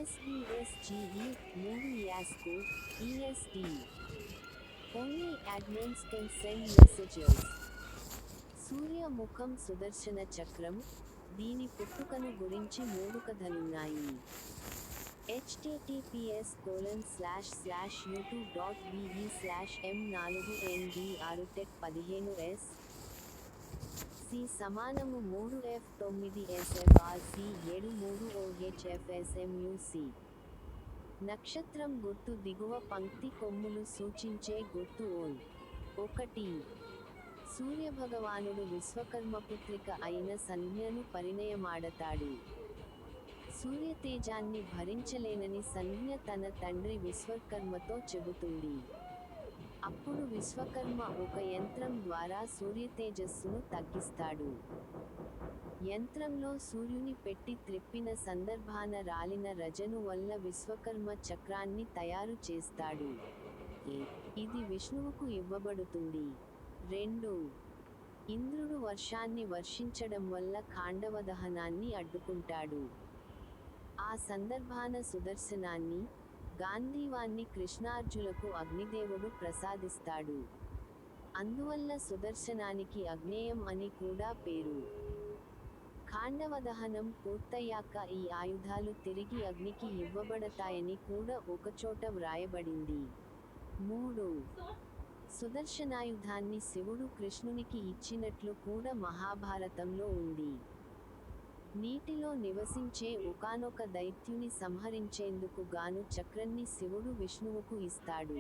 SDSGE 3 యాస్కు ESD. Only admins can send messages. సూర్య ముఖం సుదర్శన చక్రం, దీని పుట్టుకను గురించి 3 కథలున్నాయి. https://youtube.be/m4ndr-tech15s C సమానము 3f9sfrc73ohfsmuc. నక్షత్రం గుర్తు దిగువ పంక్తి కొమ్ములు సూచించే గుర్తు ఓన్. 1. సూర్యభగవానుడు విశ్వకర్మపుత్రిక అయిన సంజ్ఞను పరిణయమాడతాడు. సూర్యతేజాన్ని భరించలేనని సంజ్ఞ తన తండ్రి విశ్వకర్మతో చెబుతుంది. అప్పుడు విశ్వకర్మ ఒక యంత్రం ద్వారా సూర్యతేజస్సును తగ్గిస్తాడు. యంత్రంలో సూర్యుని పెట్టి త్రిప్పిన సందర్భాన రాలిన రజను వల్ల విశ్వకర్మ చక్రాన్ని తయారు చేస్తాడు. ఇది విష్ణువుకు ఇవ్వబడుతుంది. 2. ఇంద్రుడు వర్షాన్ని వర్షించడం వల్ల ఖాండవదహనాన్ని అడ్డుకుంటాడు. ఆ సందర్భాన సుదర్శనాన్ని, గాంధీవాన్ని కృష్ణార్జులకు అగ్నిదేవుడు ప్రసాదిస్తాడు. అందువల్ల సుదర్శనానికి అగ్నేయం అని కూడా పేరు. ఖాండవదహనం పూర్తయ్యాక ఈ ఆయుధాలు తిరిగి అగ్నికి ఇవ్వబడతాయని కూడా ఒకచోట వ్రాయబడింది. 3. సుదర్శనాయుధాన్ని శివుడు కృష్ణునికి ఇచ్చినట్లు కూడా మహాభారతంలో ఉంది. నీటిలో నివసించే ఒకానొక దైత్యుని సంహరించేందుకు గాను చక్రాన్ని శివుడు విష్ణువుకు ఇస్తాడు.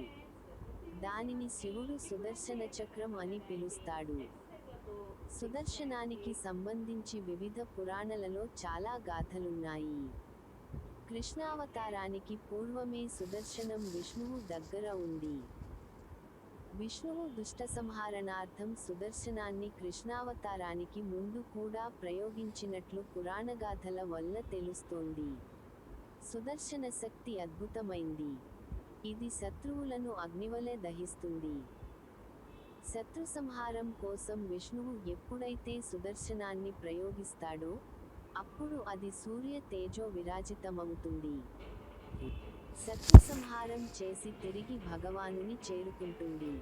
దానిని శివుడు సుదర్శన చక్రం అని పిలుస్తాడు. సుదర్శనానికి సంబంధించి వివిధ పురాణాలలో చాలా గాథలున్నాయి. కృష్ణావతారానికి పూర్వమే సుదర్శనం విష్ణువు దగ్గర ఉంది. విష్ణువు దుష్ట సంహారణార్థం సుదర్శనాన్ని కృష్ణావతారానికి ముందు కూడా ప్రయోగించినట్లు పురాణగాథల వల్ల తెలుస్తోంది. సుదర్శన శక్తి అద్భుతమైంది. ఇది శత్రువులను అగ్నివలె దహిస్తుంది. శత్రు సంహారం కోసం విష్ణువు ఎప్పుడైతే సుదర్శనాన్ని ప్రయోగిస్తాడో, అప్పుడు అది సూర్య తేజో విరాజితమవుతుంది. శత్రు సంహారం చేసి తిరిగి భగవానుని చేరుకుంటుంది.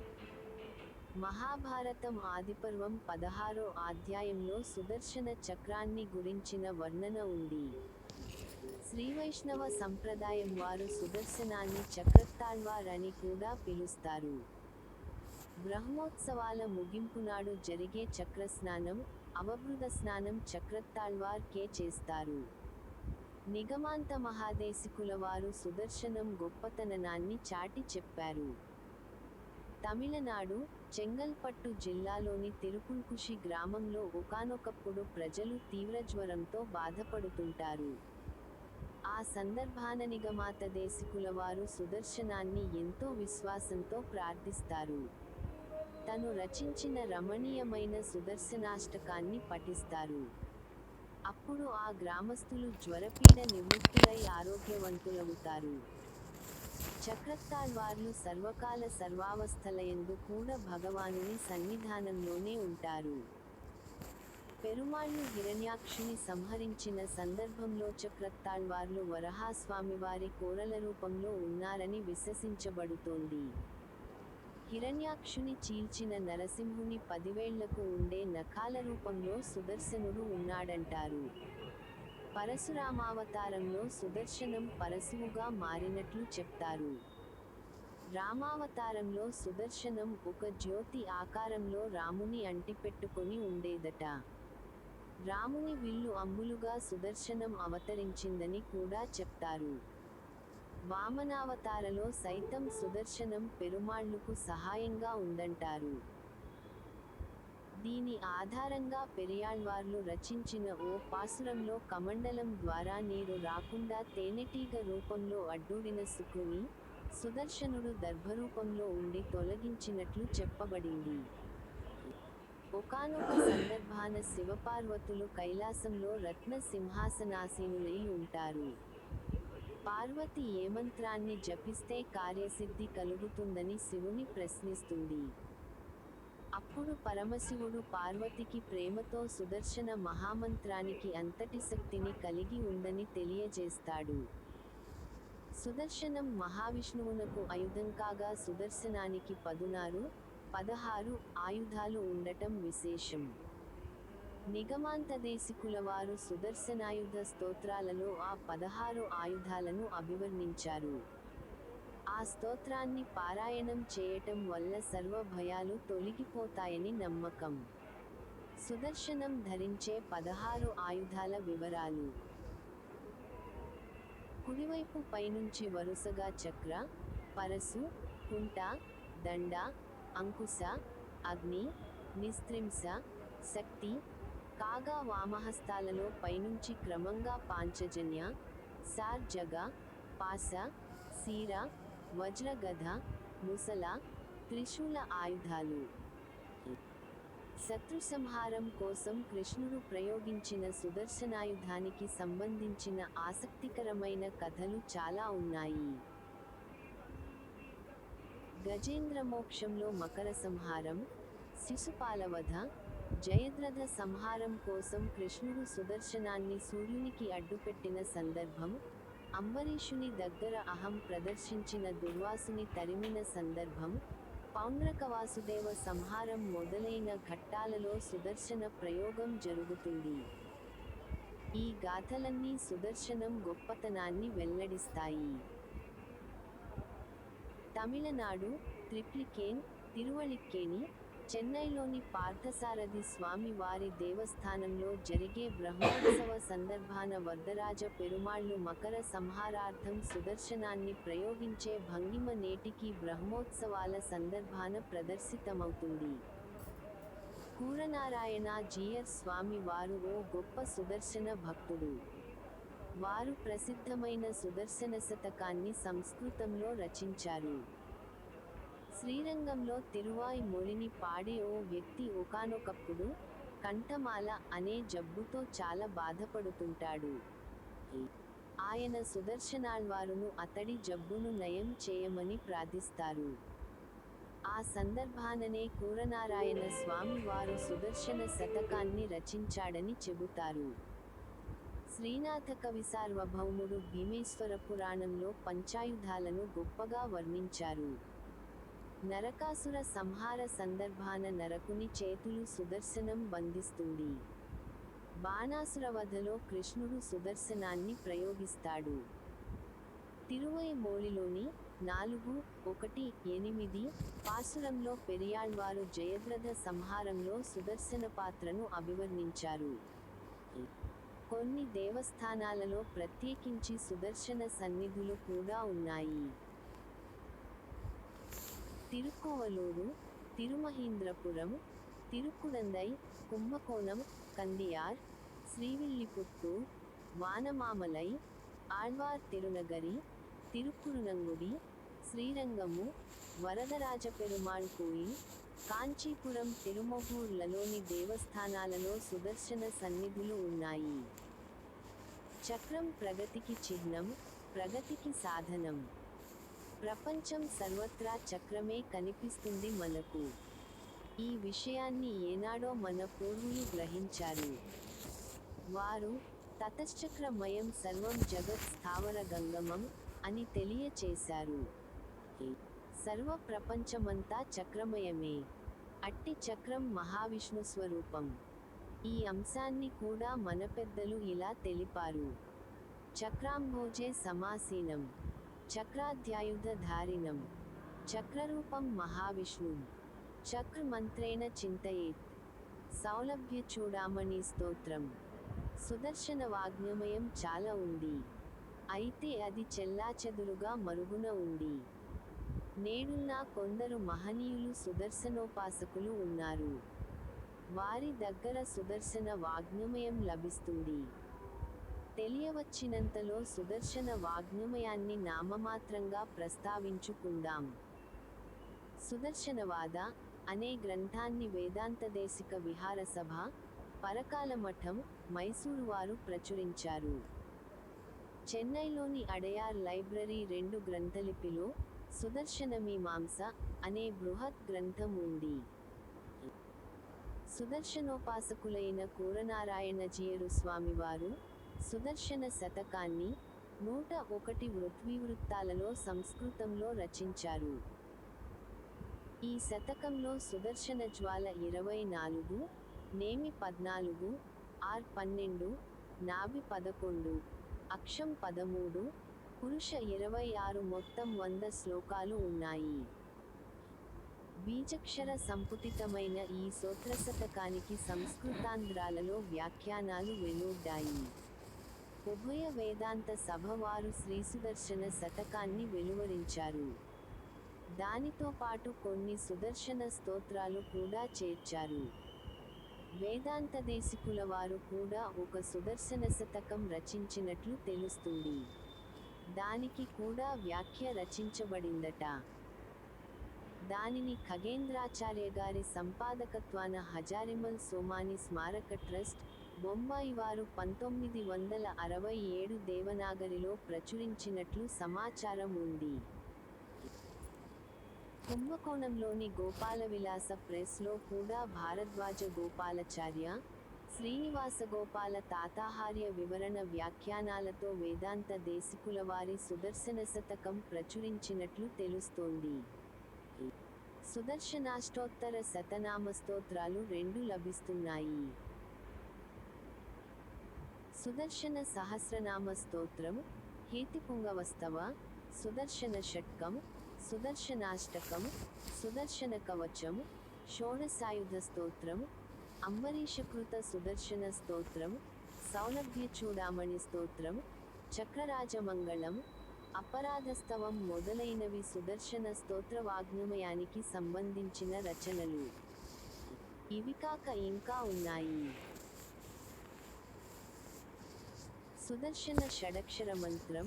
మహాభారతం ఆదిపర్వం 16వ అధ్యాయంలో సుదర్శన చక్రాన్ని గురించిన వర్ణన ఉంది. శ్రీవైష్ణవ సంప్రదాయం వారు సుదర్శనాన్ని చక్రతాళ్వార్ అని కూడా పిలుస్తారు. బ్రహ్మోత్సవాల ముగింపునాడు జరిగే చక్రస్నానం, అవబృధ స్నానం చక్రతాళ్వార్ కే చేస్తారు. నిగమాంత మహాదేశికుల వారు సుదర్శనం గొప్పతనాన్ని చాటి చెప్పారు. తమిళనాడు, చెంగల్పట్టు జిల్లాలోని తిరుపుల్కుషి గ్రామంలో ఒకానొకప్పుడు ప్రజలు తీవ్రజ్వరంతో బాధపడుతుంటారు. ఆ సందర్భాన నిగమాత దేశికుల వారు సుదర్శనాన్ని ఎంతో విశ్వాసంతో ప్రార్థిస్తారు. తను రచించిన రమణీయమైన సుదర్శనాష్టకాన్ని పఠిస్తారు. అప్పుడు ఆ గ్రామస్థులు జ్వరపీడ నివృత్తులై ఆరోగ్యవంతులవుతారు. చక్రతాళ్వార్లు సర్వకాల సర్వావస్థలయందు కూడా భగవానుని సన్నిధానంలోనే ఉంటారు. పెరుమాళ్లు హిరణ్యాక్షుని సంహరించిన సందర్భంలో చక్రతాళ్వార్లు వరహాస్వామివారి కోరల రూపంలో ఉన్నారని విశ్వసించబడుతోంది. హిరణ్యాక్షుని చీల్చిన నరసింహుని 10 వేళ్లకు ఉండే నఖాల రూపంలో సుదర్శనుడు ఉన్నాడంటారు. పరశురామావతారంలో సుదర్శనం పరశువుగా మారినట్లు చెప్తారు. రామావతారంలో సుదర్శనం ఒక జ్యోతి ఆకారంలో రాముని అంటిపెట్టుకొని ఉండేదట. రాముని విల్లు అంబులుగా సుదర్శనం అవతరించిందని కూడా చెప్తారు. వామనావతారలో సైతం సుదర్శనం పెరుమాళ్లుకు సహాయంగా ఉందంటారు. దీని ఆధారంగా పెరియాళ్వార్లు రచించిన ఓ పాసురంలో కమండలం ద్వారా నీరు రాకుండా తేనెటీగ రూపంలో అడ్డూడిన శుకుని, సుదర్శనుడు దర్భరూపంలో ఉండి తొలగించినట్లు చెప్పబడింది. ఒకానొక సందర్భాన శివపార్వతులు కైలాసంలో రత్న సింహాసనాసీనులై ఉంటారు. పార్వతి ఏ మంత్రాన్ని జపిస్తే కార్యసిద్ధి కలుగుతుందని శివుని ప్రశ్నిస్తుంది. అప్పుడు పరమశివుడు పార్వతికి ప్రేమతో సుదర్శన మహామంత్రానికి అంతటి శక్తిని కలిగి ఉందని తెలియజేస్తాడు. సుదర్శనం మహావిష్ణువునకు ఆయుధం కాగా సుదర్శనానికి 16 ఆయుధాలు ఉండటం విశేషం. నిగమాంతదేశికులవారు సుదర్శనాయుధ స్తోత్రాలలో ఆ 16 ఆయుధాలను అభివర్ణించారు. ఆ స్తోత్రాన్ని పారాయణం చేయటం వల్ల సర్వ భయాలు తొలగిపోతాయని నమ్మకం. సుదర్శనం ధరించే 16 ఆయుధాల వివరాలు. కుడివైపు పైనుంచి వరుసగా చక్ర, పరశు, కుంట, దండ, అంకుశ, అగ్ని, నిస్త్రింశ, శక్తి, కాగా వామహస్తాలలో పైనుంచి క్రమంగా పాంచజన్య, సార్జగ, పాశ, శీర, వజ్రగద, ముసల, త్రిశూల ఆయుధాలు. శత్రు సంహారం కోసం కృష్ణుడు ప్రయోగించిన సుదర్శనాయుధానికి సంబంధించిన ఆసక్తికరమైన కథలు చాలా ఉన్నాయి. గజేంద్రమోక్షంలో మకర సంహారం, శిశుపాలవధ, జయద్రథ సంహారం కోసం కృష్ణుడు సుదర్శనాన్ని సూర్యునికి అడ్డుపెట్టిన సందర్భం, అంబరీషుని దగ్గర అహం ప్రదర్శించిన దుర్వాసుని తరిమిన సందర్భం, పౌండ్రక వాసుదేవ సంహారం మొదలైన ఘట్టాలలో సుదర్శన ప్రయోగం జరుగుతుంది. ఈ గాథలన్నీ సుదర్శనం గొప్పతనాన్ని వెల్లడిస్తాయి. తమిళనాడు, త్రిప్లికేన్, తిరువళిక్కేణి, చెన్నైలోని పార్థసారథి స్వామి వారి దేవస్థానంలో జరిగే బ్రహ్మోత్సవ సందర్భాన వరదరాజ పెరుమాళ్లు మకర సంహారార్థం సుదర్శనాన్ని ప్రయోగించే భంగిమ నేటికీ బ్రహ్మోత్సవాల సందర్భాన ప్రదర్శితమవుతుంది. కూరనారాయణ జీయర్ స్వామి వారు ఓ గొప్ప సుదర్శన భక్తుడు. వారు ప్రసిద్ధమైన సుదర్శన శతకాన్ని సంస్కృతంలో రచించారు. శ్రీరంగంలో తిరువాయి మొళిని పాడే ఓ వ్యక్తి ఒకానొకప్పుడు కంఠమాల అనే జబ్బుతో చాలా బాధపడుతుంటాడు. ఆయన సుదర్శనాళ్వారును అతడి జబ్బును నయం చేయమని ప్రార్థిస్తారు. ఆ సందర్భాననే కూరనారాయణ స్వామి వారు సుదర్శన శతకాన్ని రచించాడని చెబుతారు. శ్రీనాథ కవి సార్వభౌముడు భీమేశ్వర పురాణంలో పంచాయుధాలను గొప్పగా వర్ణించారు. నరకాసుర సంహార సందర్భాన నరకుని చేతులు సుదర్శనం బంధిస్తుంది. బాణాసుర వధలో కృష్ణుడు సుదర్శనాన్ని ప్రయోగిస్తాడు. తిరువై మోళిలోని 4:1-8 పాసురంలో పెరియాళ్వారు జయద్రథ సంహారంలో సుదర్శన పాత్రను అభివర్ణించారు. కొన్ని దేవస్థానాలలో ప్రత్యేకించి సుదర్శన సన్నిధులు కూడా ఉన్నాయి. తిరుక్కోవలూరు, తిరుమహీంద్రపురం, తిరుక్కుడందై, కుంభకోణం, కందియార్, శ్రీవిల్లిపుత్తూర్, వానమామలై, ఆళ్వార్ తిరునగరి, తిరుక్కురునంగుడి, శ్రీరంగము, వరదరాజపెరుమాళ్ కోయిల్, కాంచీపురం తిరుమొగూర్లలోని దేవస్థానాలలో సుదర్శన సన్నిధులు ఉన్నాయి. చక్రం ప్రగతికి చిహ్నం, ప్రగతికి సాధనం. ప్రపంచం సర్వత్రా చక్రమే కనిపిస్తుంది మనకు. ఈ విషయాన్ని ఏనాడో మన పూర్వులు గ్రహించారు. వారు తతశ్చక్రమయం సర్వం జగత్ స్థావర గంగమం అని తెలియచేశారు. సర్వ ప్రపంచమంతా చక్రమయమే. అట్టి చక్రం మహావిష్ణు స్వరూపం. ఈ అంశాన్ని కూడా మన పెద్దలు ఇలా తెలిపారు. చక్రాంభోజే సమాసీనం, చక్రాధ్యాయుధ ధారిణం, చక్రరూపం మహావిష్ణుం, చక్ర మంత్రేణ చింతయేత్. సౌలభ్య చూడామణి స్తోత్రం. సుదర్శన వాగ్మయం చాలా ఉంది. అయితే అది చెల్లాచెదురుగా మరుగున ఉంది. నేడున్నా కొందరు మహనీయులు సుదర్శనోపాసకులు ఉన్నారు. వారి దగ్గర సుదర్శన వాగ్మయం లభిస్తుంది. తెలియవచ్చినంతలో సుదర్శన వాగ్మయాన్ని నామమాత్రంగా ప్రస్తావించుకుందాం. సుదర్శనవాద అనే గ్రంథాన్ని వేదాంతదేశిక విహారసభ, పరకాల మఠం, మైసూరు వారు ప్రచురించారు. చెన్నైలోని అడయార్ లైబ్రరీ 2 గ్రంథలిపిలో సుదర్శనమీమాంస అనే బృహత్ గ్రంథం ఉంది. సుదర్శనోపాసకులైన కూరనారాయణ జీయరు స్వామివారు సుదర్శన శతకాన్ని 101 వృత్వీవృత్తాలలో సంస్కృతంలో రచించారు. ఈ శతకంలో సుదర్శన జ్వాల 24, నేమి 14, ఆర్ 12, నాభి 11, అక్షం 13, పురుష 26 మొత్తం 100 శ్లోకాలు ఉన్నాయి. బీజక్షర సంపుటితమైన ఈ స్తోత్రశతకానికి సంస్కృతాంధ్రాలలో వ్యాఖ్యానాలు వెలువడ్డాయి. ఉభయ వేదాంత సభ వారు శ్రీసుదర్శన శతకాన్ని వెలువరించారు. దానితో పాటు కొన్ని సుదర్శన స్తోత్రాలు కూడా చేర్చారు. వేదాంత దేశికుల వారు కూడా ఒక సుదర్శన శతకం రచించినట్లు తెలుస్తుంది. దానికి కూడా వ్యాఖ్య రచించబడిందట. దానిని ఖగేంద్రాచార్య గారి సంపాదకత్వాన హజారిమల్ సోమాని స్మారక ట్రస్ట్, బొంబాయి వారు 1967 దేవనాగరిలో ప్రచురించినట్లు సమాచారం ఉంది. కుంభకోణంలోని గోపాలవిలాస ప్రెస్ లో కూడా భారద్వాజ గోపాలచార్య, శ్రీనివాస గోపాల తాతాహార్య వివరణ వ్యాఖ్యానాలతో వేదాంత దేశికుల వారి సుదర్శన శతకం ప్రచురించినట్లు తెలుస్తోంది. సుదర్శనాష్టోత్తర శతనామస్తోత్రాలు 2 లభిస్తున్నాయి. సుదర్శన సహస్రనామ స్తోత్రం, హేతిపుంగవస్తవ, సుదర్శన షట్కం, సుదర్శనాష్టకం, సుదర్శన కవచం, షోడశాయుధ స్తోత్రం, అంబరీషకృత సుదర్శన స్తోత్రం, సౌలభ్యచూడామణి స్తోత్రం, చక్రరాజమంగళం, అపరాధస్తవం మొదలైనవి సుదర్శన స్తోత్ర వాగ్నమయానికి సంబంధించిన రచనలు. ఇవి కాక ఇంకా ఉన్నాయి. సుదర్శన షడక్షర మంత్రం,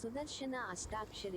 సుదర్శన అష్టాక్షరి